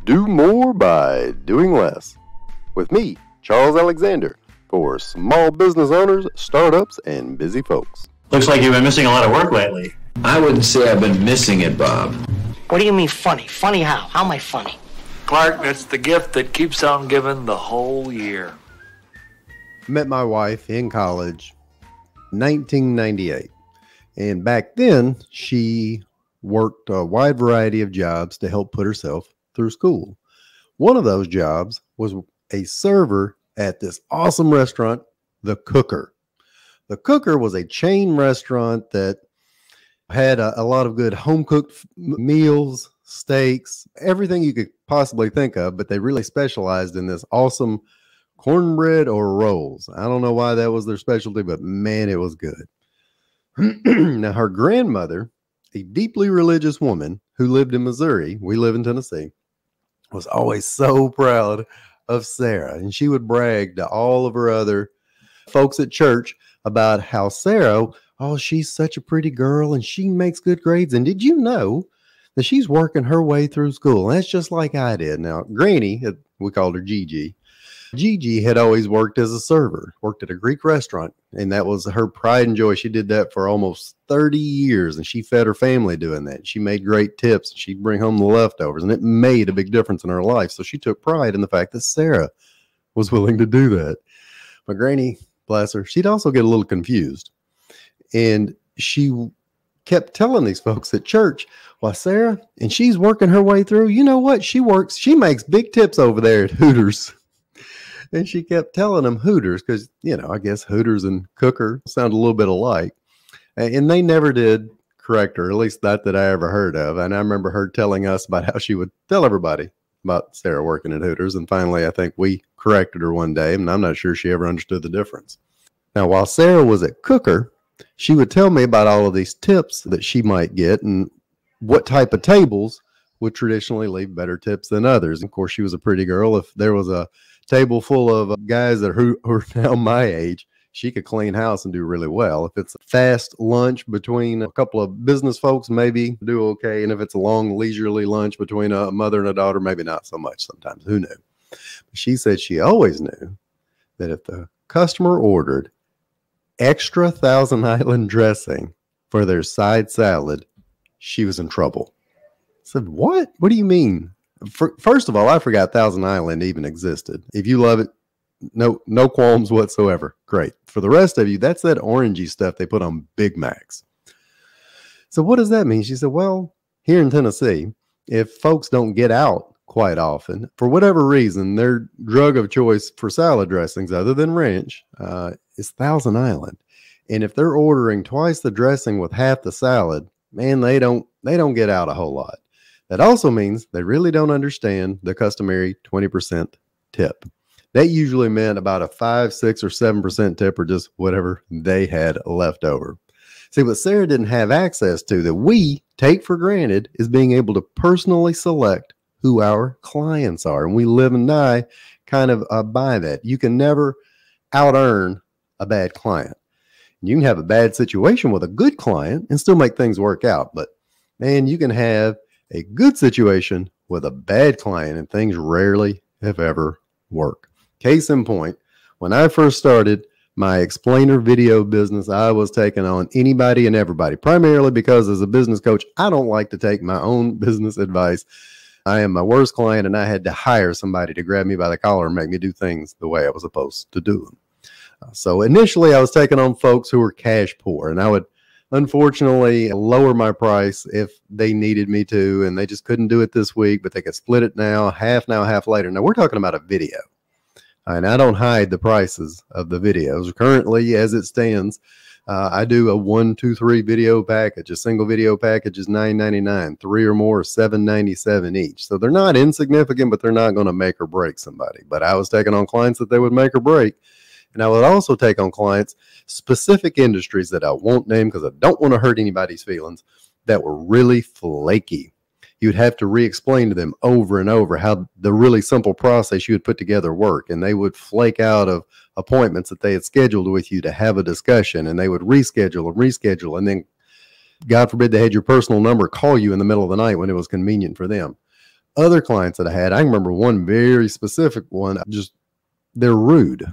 Do more by doing less. With me, Charles Alexander, for small business owners, startups, and busy folks. Looks like you've been missing a lot of work lately. I wouldn't say I've been missing it, Bob. What do you mean funny? Funny how? How am I funny? Clark, it's the gift that keeps on giving the whole year. Met my wife in college, 1998. And back then, she worked a wide variety of jobs to help put herself through school. One of those jobs was a server at this awesome restaurant, The Cooker. The Cooker was a chain restaurant that had a lot of good home-cooked meals, steaks, everything you could possibly think of, but they really specialized in this awesome cornbread or rolls. I don't know why that was their specialty, but man, it was good. Now, her grandmother, a deeply religious woman who lived in Missouri, we live in Tennessee, was always so proud of Sarah. And she would brag to all of her other folks at church about how Sarah, oh, she's such a pretty girl and she makes good grades. And did you know that she's working her way through school? And that's just like I did. Now, Granny, we called her Gigi. Gigi had always worked as a server, worked at a Greek restaurant, and that was her pride and joy. She did that for almost 30 years, and she fed her family doing that. She made great tips. She'd bring home the leftovers, and it made a big difference in her life. So she took pride in the fact that Sarah was willing to do that. But Granny, bless her, she'd also get a little confused, and she kept telling these folks at church, well, Sarah, and she's working her way through, you know what? She makes big tips over there at Hooters. And she kept telling them Hooters because, you know, I guess Hooters and Cooker sound a little bit alike. And they never did correct her, at least not that I ever heard of. And I remember her telling us about how she would tell everybody about Sarah working at Hooters. And finally, I think we corrected her one day, and I'm not sure she ever understood the difference. Now, while Sarah was at Cooker, she would tell me about all of these tips that she might get and what type of tables would traditionally leave better tips than others. Of course, she was a pretty girl. If there was a table full of guys that who are now my age, she could clean house and do really well. If it's a fast lunch between a couple of business folks, maybe do okay. And if it's a long leisurely lunch between a mother and a daughter, maybe not so much sometimes. Who knew? But she said she always knew that if the customer ordered extra Thousand Island dressing for their side salad, she was in trouble. I said, what? What do you mean? First of all, I forgot Thousand Island even existed. If you love it, no qualms whatsoever. Great. For the rest of you, that's that orangey stuff they put on Big Macs. So what does that mean? She said, well, here in Tennessee, if folks don't get out quite often, for whatever reason, their drug of choice for salad dressings, other than ranch, is Thousand Island. And if they're ordering twice the dressing with half the salad, man, they don't get out a whole lot. That also means they really don't understand the customary 20% tip. That usually meant about a 5, 6, or 7% tip, or just whatever they had left over. See, what Sarah didn't have access to that we take for granted is being able to personally select who our clients are. And we live and die kind of by that. You can never out-earn a bad client. You can have a bad situation with a good client and still make things work out. But man, you can have a good situation with a bad client and things rarely, if ever, work. Case in point, when I first started my explainer video business, I was taking on anybody and everybody, primarily because as a business coach, I don't like to take my own business advice. I am my worst client, and I had to hire somebody to grab me by the collar and make me do things the way I was supposed to do them. So initially, I was taking on folks who were cash poor, and I would unfortunately lower my price if they needed me to, and they just couldn't do it this week, but they could split it now, half later. Now we're talking about a video, and I don't hide the prices of the videos. Currently, as it stands, I do a 1, 2, 3 video package. A single video package is $9.99. 3 or more is $7.97 each. So they're not insignificant, but they're not going to make or break somebody. But I was taking on clients that they would make or break. And I would also take on clients, specific industries that I won't name because I don't want to hurt anybody's feelings, that were really flaky. You'd have to re-explain to them over and over how the really simple process you would put together work. And they would flake out of appointments that they had scheduled with you to have a discussion. And they would reschedule. And then, God forbid, they had your personal number call you in the middle of the night when it was convenient for them. other clients that I had, I remember one very specific one, just they're rude.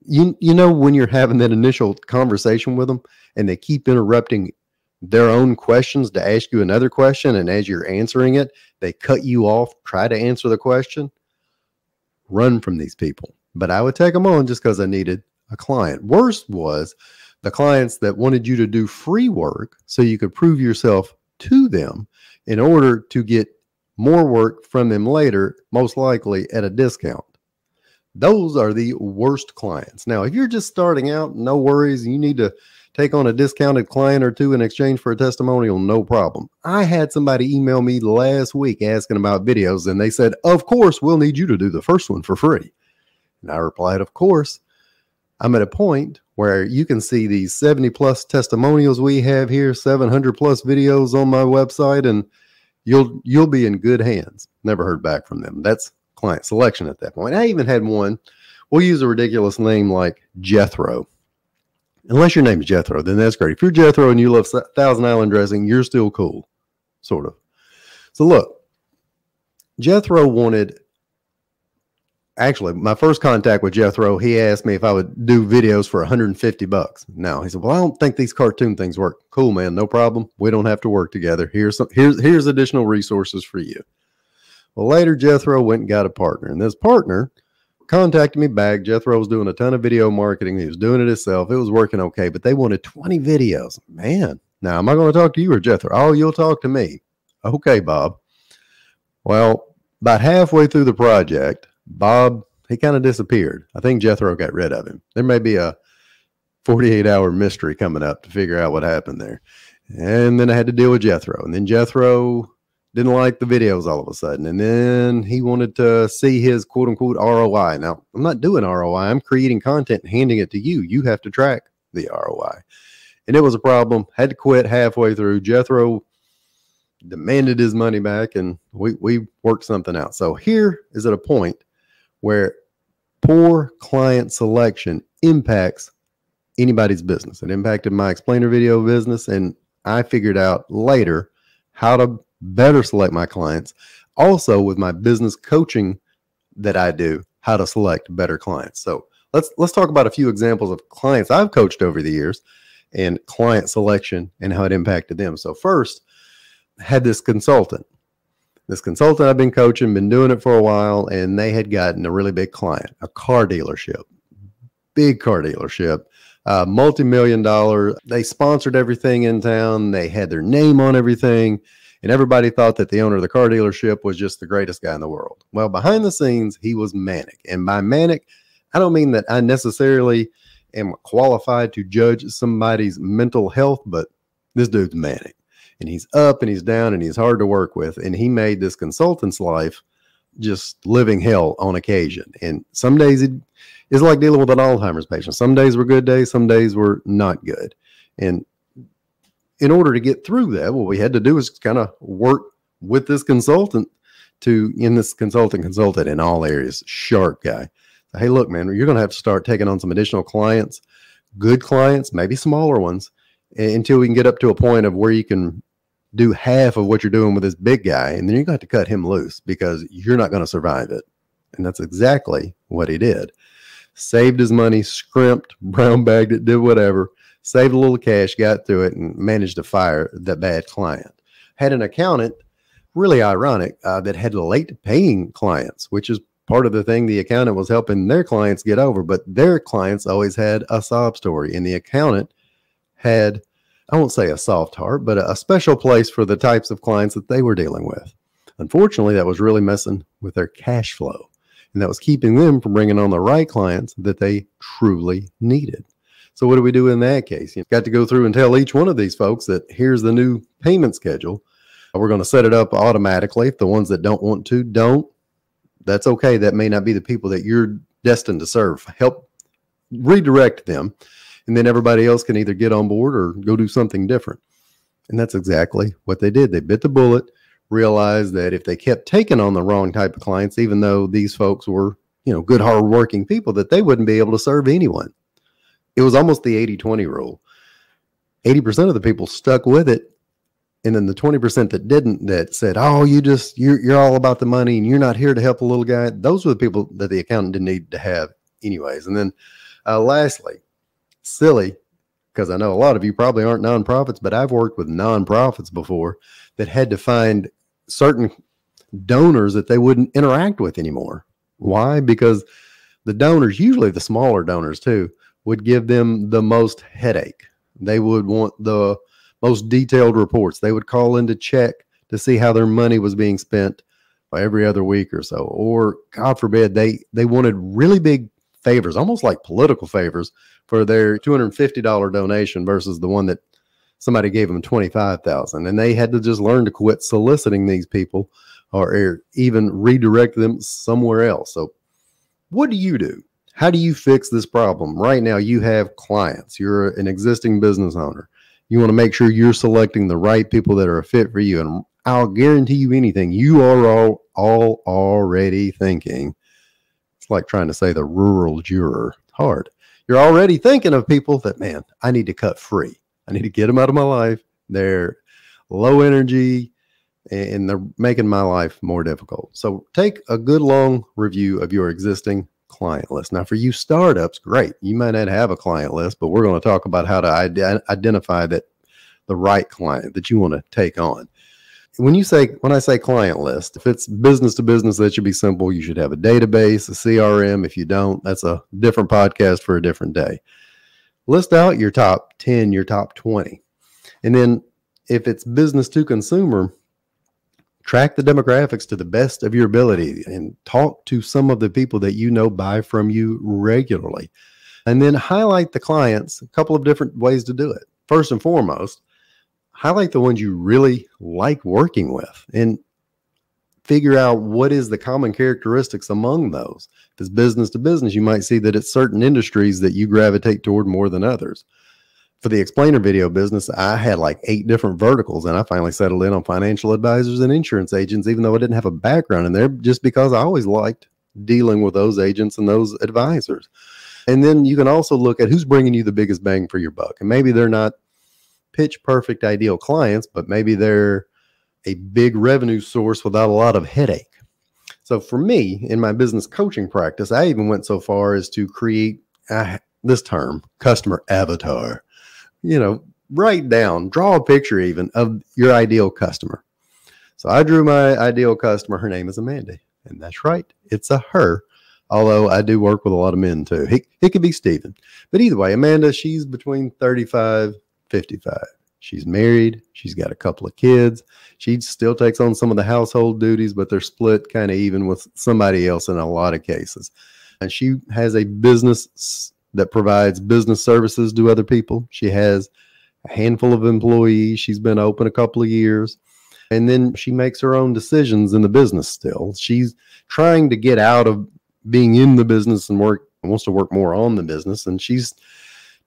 You know, when you're having that initial conversation with them and they keep interrupting their own questions to ask you another question, and as you're answering it, they cut you off, try to answer the question. Run from these people. But I would take them on just because I needed a client. Worst was the clients that wanted you to do free work so you could prove yourself to them in order to get more work from them later, most likely at a discount. Those are the worst clients. Now, if you're just starting out, no worries. You need to take on a discounted client or two in exchange for a testimonial, no problem. I had somebody email me last week asking about videos, and they said, of course, we'll need you to do the first one for free. And I replied, of course. I'm at a point where you can see these 70 plus testimonials we have here, 700 plus videos on my website, and you'll be in good hands. Never heard back from them. That's client selection at that point. I even had one, we'll use a ridiculous name like Jethro. Unless your name is Jethro, then that's great. If you're Jethro and you love Thousand Island dressing, you're still cool, sort of. So look, Jethro wanted, actually, my first contact with Jethro, he asked me if I would do videos for $150. Now, he said, well, I don't think these cartoon things work. Cool, man, no problem. We don't have to work together. Here's additional resources for you. Well, later, Jethro went and got a partner, and this partner contacted me back. Jethro was doing a ton of video marketing. He was doing it himself. It was working okay, but they wanted 20 videos. Man, now am I going to talk to you or Jethro? Oh, you'll talk to me. Okay, Bob. Well, about halfway through the project, Bob, he kind of disappeared. I think Jethro got rid of him. There may be a 48-hour mystery coming up to figure out what happened there. And then I had to deal with Jethro. And then Jethro didn't like the videos all of a sudden. And then he wanted to see his quote unquote ROI. Now, I'm not doing ROI. I'm creating content and handing it to you. You have to track the ROI. And it was a problem. Had to quit halfway through. Jethro demanded his money back, and we worked something out. So here is at a point where poor client selection impacts anybody's business. It impacted my explainer video business, and I figured out later how to better select my clients. Also, with my business coaching that I do, how to select better clients. So let's talk about a few examples of clients I've coached over the years and client selection and how it impacted them. So first, I had this consultant. This consultant I've been coaching, been doing it for a while, and they had gotten a really big client, a car dealership, big car dealership, multi-million-dollar. They sponsored everything in town. They had their name on everything. And everybody thought that the owner of the car dealership was just the greatest guy in the world. Well, behind the scenes, he was manic. And by manic, I don't mean that I necessarily am qualified to judge somebody's mental health, but this dude's manic. And he's up and he's down and he's hard to work with. And he made this consultant's life just living hell on occasion. And some days it's like dealing with an Alzheimer's patient. Some days were good days, some days were not good. And in order to get through that, what we had to do is kind of work with this consultant consultant in all areas, sharp guy. So, hey, look, man, you're going to have to start taking on some additional clients, good clients, maybe smaller ones, until we can get up to a point of where you can do half of what you're doing with this big guy. And then you're going to have to cut him loose because you're not going to survive it. And that's exactly what he did. Saved his money, scrimped, brown bagged it, did whatever. Saved a little cash, got through it, and managed to fire that bad client. Had an accountant, really ironic, that had late paying clients, which is part of the thing the accountant was helping their clients get over. But their clients always had a sob story. And the accountant had, I won't say a soft heart, but a special place for the types of clients that they were dealing with. Unfortunately, that was really messing with their cash flow. And that was keeping them from bringing on the right clients that they truly needed. So what do we do in that case? You've got to go through and tell each one of these folks that here's the new payment schedule. We're going to set it up automatically. If the ones that don't want to, don't. That's okay. That may not be the people that you're destined to serve. Help redirect them. And then everybody else can either get on board or go do something different. And that's exactly what they did. They bit the bullet, realized that if they kept taking on the wrong type of clients, even though these folks were, good, hardworking people, that they wouldn't be able to serve anyone. It was almost the 80-20 rule. 80% of the people stuck with it, And then the 20% that didn't, that said, oh, you're all about the money and you're not here to help a little guy. Those were the people that the accountant didn't need to have anyways. And then lastly, silly, because I know a lot of you probably aren't nonprofits, but I've worked with nonprofits before that had to find certain donors that they wouldn't interact with anymore. Why? Because the donors, usually the smaller donors too, would give them the most headache. They would want the most detailed reports. They would call in to check to see how their money was being spent every other week or so. Or God forbid, they wanted really big favors, almost like political favors, for their $250 donation versus the one that somebody gave them $25,000. And they had to just learn to quit soliciting these people or even redirect them somewhere else. So what do you do? How do you fix this problem? Right now, you have clients. You're an existing business owner. You want to make sure you're selecting the right people that are a fit for you. And I'll guarantee you anything, you are all already thinking. It's like trying to say the rural juror. It's hard. You're already thinking of people that, man, I need to cut free. I need to get them out of my life. They're low energy and they're making my life more difficult. So take a good long review of your existing client list. Now, for you startups, great. You might not have a client list, but we're going to talk about how to identify the right client that you want to take on. When I say client list, if it's business to business, that should be simple. You should have a database, a CRM. If you don't, that's a different podcast for a different day. List out your top 10, your top 20. And then if it's business to consumer, track the demographics to the best of your ability and talk to some of the people that you know buy from you regularly. And then highlight the clients, a couple of different ways to do it. First and foremost, highlight the ones you really like working with and figure out what is the common characteristics among those. If it's business to business, you might see that it's certain industries that you gravitate toward more than others. For the explainer video business, I had like 8 different verticals, and I finally settled in on financial advisors and insurance agents, even though I didn't have a background in there, just because I always liked dealing with those agents and those advisors. And then you can also look at who's bringing you the biggest bang for your buck. And maybe they're not pitch perfect ideal clients, but maybe they're a big revenue source without a lot of headache. So for me, in my business coaching practice, I even went so far as to create this term, customer avatar. Write down, draw a picture even of your ideal customer. So I drew my ideal customer. Her name is Amanda. And that's right. It's a her. Although I do work with a lot of men too. It could be Steven. But either way, Amanda, she's between 35, 55. She's married. She's got a couple of kids. She still takes on some of the household duties, but they're split kind of even with somebody else in a lot of cases. And she has a business that provides business services to other people. She has a handful of employees. She's been open a couple of years. And then she makes her own decisions in the business still. She's trying to get out of being in the business and wants to work more on the business. And she's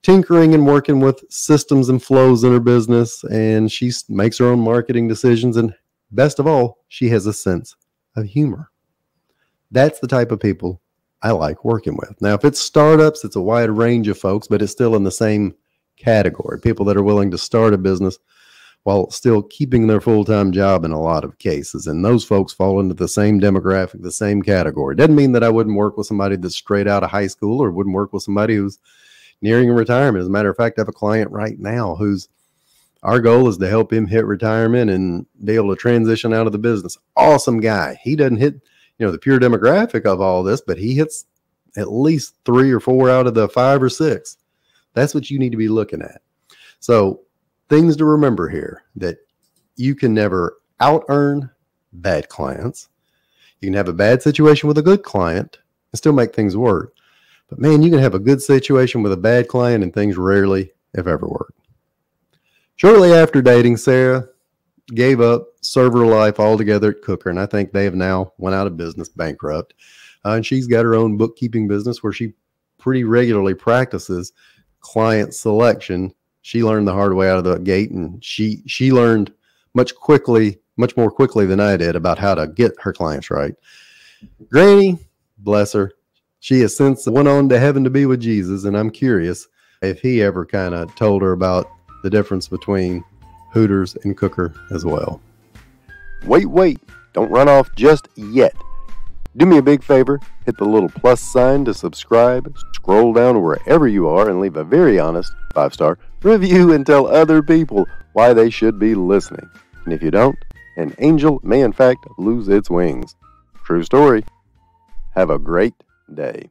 tinkering and working with systems and flows in her business. And she makes her own marketing decisions. And best of all, she has a sense of humor. That's the type of people I like working with. Now, if it's startups, it's a wide range of folks, but it's still in the same category. People that are willing to start a business while still keeping their full-time job in a lot of cases. And those folks fall into the same demographic, the same category. Doesn't mean that I wouldn't work with somebody that's straight out of high school or wouldn't work with somebody who's nearing retirement. As a matter of fact, I have a client right now our goal is to help him hit retirement and be able to transition out of the business. Awesome guy. He doesn't hit the pure demographic of all this, but he hits at least 3 or 4 out of the 5 or 6. That's what you need to be looking at. So things to remember here, that you can never out-earn bad clients. You can have a bad situation with a good client and still make things work. But man, you can have a good situation with a bad client and things rarely, if ever, work. Shortly after dating, Sarah gave up server life altogether at Cooker, and I think they have now went out of business, bankrupt. And she's got her own bookkeeping business where she pretty regularly practices client selection. She learned the hard way out of the gate, and she learned much more quickly than I did about how to get her clients right. Granny, bless her, she has since went on to heaven to be with Jesus, and I'm curious if he ever kind of told her about the difference between Hooters, and Cooker as well. Wait, don't run off just yet. Do me a big favor, hit the little plus sign to subscribe, scroll down wherever you are, and leave a very honest 5-star review and tell other people why they should be listening. And if you don't, an angel may in fact lose its wings. True story. Have a great day.